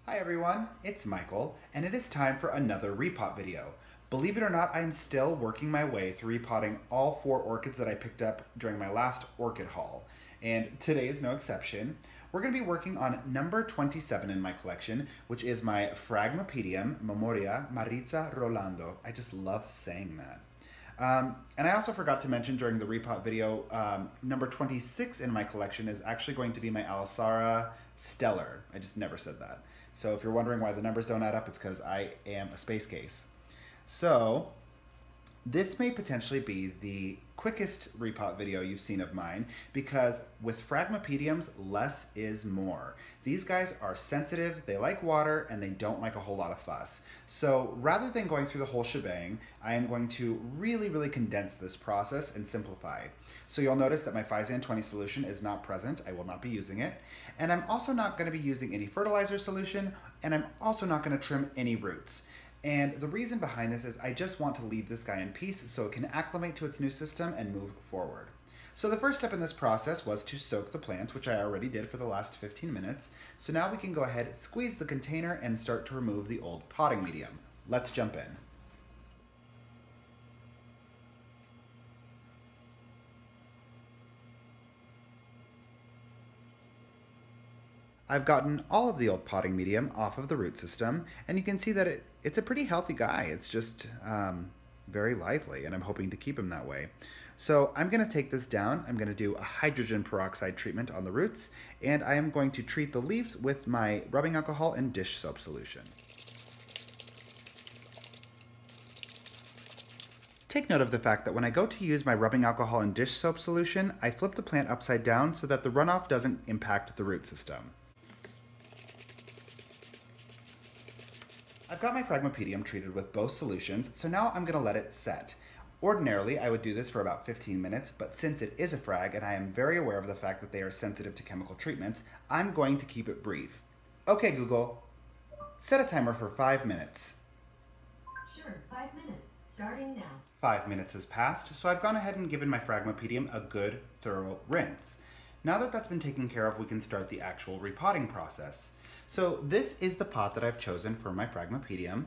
Hi everyone, it's Michael, and it is time for another repot video. Believe it or not, I am still working my way through repotting all 4 orchids that I picked up during my last orchid haul, and today is no exception. We're going to be working on number 27 in my collection, which is my Phragmipedium Memoria Mariza Rolando. I just love saying that. And I also forgot to mention during the repot video, number 26 in my collection is actually going to be my Alsara Stellar. I just never said that. So if you're wondering why the numbers don't add up, it's because I am a space case. So this may potentially be the quickest repot video you've seen of mine because with Phragmipediums, less is more. These guys are sensitive, they like water, and they don't like a whole lot of fuss. So rather than going through the whole shebang, I am going to really condense this process and simplify. So you'll notice that my Physan 20 solution is not present. I will not be using it. And I'm also not going to be using any fertilizer solution, and I'm also not going to trim any roots. And the reason behind this is I just want to leave this guy in peace so it can acclimate to its new system and move forward. So the first step in this process was to soak the plant, which I already did for the last 15 minutes. So now we can go ahead, squeeze the container, and start to remove the old potting medium. Let's jump in. I've gotten all of the old potting medium off of the root system, and you can see that it's a pretty healthy guy. It's just very lively, and I'm hoping to keep him that way. So I'm going to take this down. I'm going to do a hydrogen peroxide treatment on the roots, and I am going to treat the leaves with my rubbing alcohol and dish soap solution. Take note of the fact that when I go to use my rubbing alcohol and dish soap solution, I flip the plant upside down so that the runoff doesn't impact the root system. I've got my Phragmipedium treated with both solutions, so now I'm going to let it set. Ordinarily, I would do this for about 15 minutes, but since it is a frag and I am very aware of the fact that they are sensitive to chemical treatments, I'm going to keep it brief. Okay, Google, set a timer for 5 minutes. Sure, 5 minutes, starting now. 5 minutes has passed, so I've gone ahead and given my Phragmipedium a good, thorough rinse. Now that that's been taken care of, we can start the actual repotting process. So this is the pot that I've chosen for my Phragmipedium,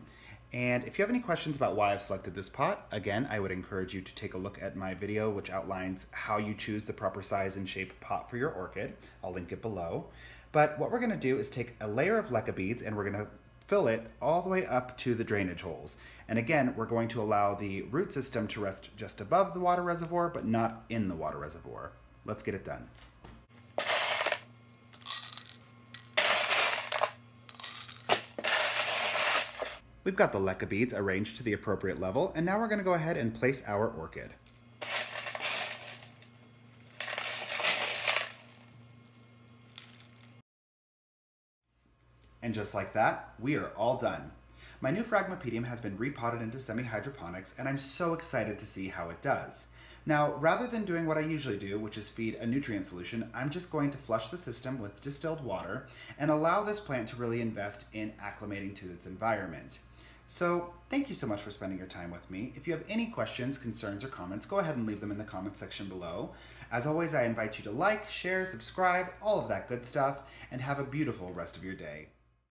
and if you have any questions about why I've selected this pot, again, I would encourage you to take a look at my video which outlines how you choose the proper size and shape pot for your orchid. I'll link it below. But what we're going to do is take a layer of leca beads and we're going to fill it all the way up to the drainage holes. And again, we're going to allow the root system to rest just above the water reservoir, but not in the water reservoir. Let's get it done. We've got the leca beads arranged to the appropriate level, and now we're going to go ahead and place our orchid. And just like that, we are all done. My new Phragmipedium has been repotted into Semi-Hydroponics, and I'm so excited to see how it does. Now, rather than doing what I usually do, which is feed a nutrient solution, I'm just going to flush the system with distilled water and allow this plant to really invest in acclimating to its environment. So, thank you so much for spending your time with me. If you have any questions, concerns, or comments, go ahead and leave them in the comment section below. As always, I invite you to like, share, subscribe, all of that good stuff, and have a beautiful rest of your day.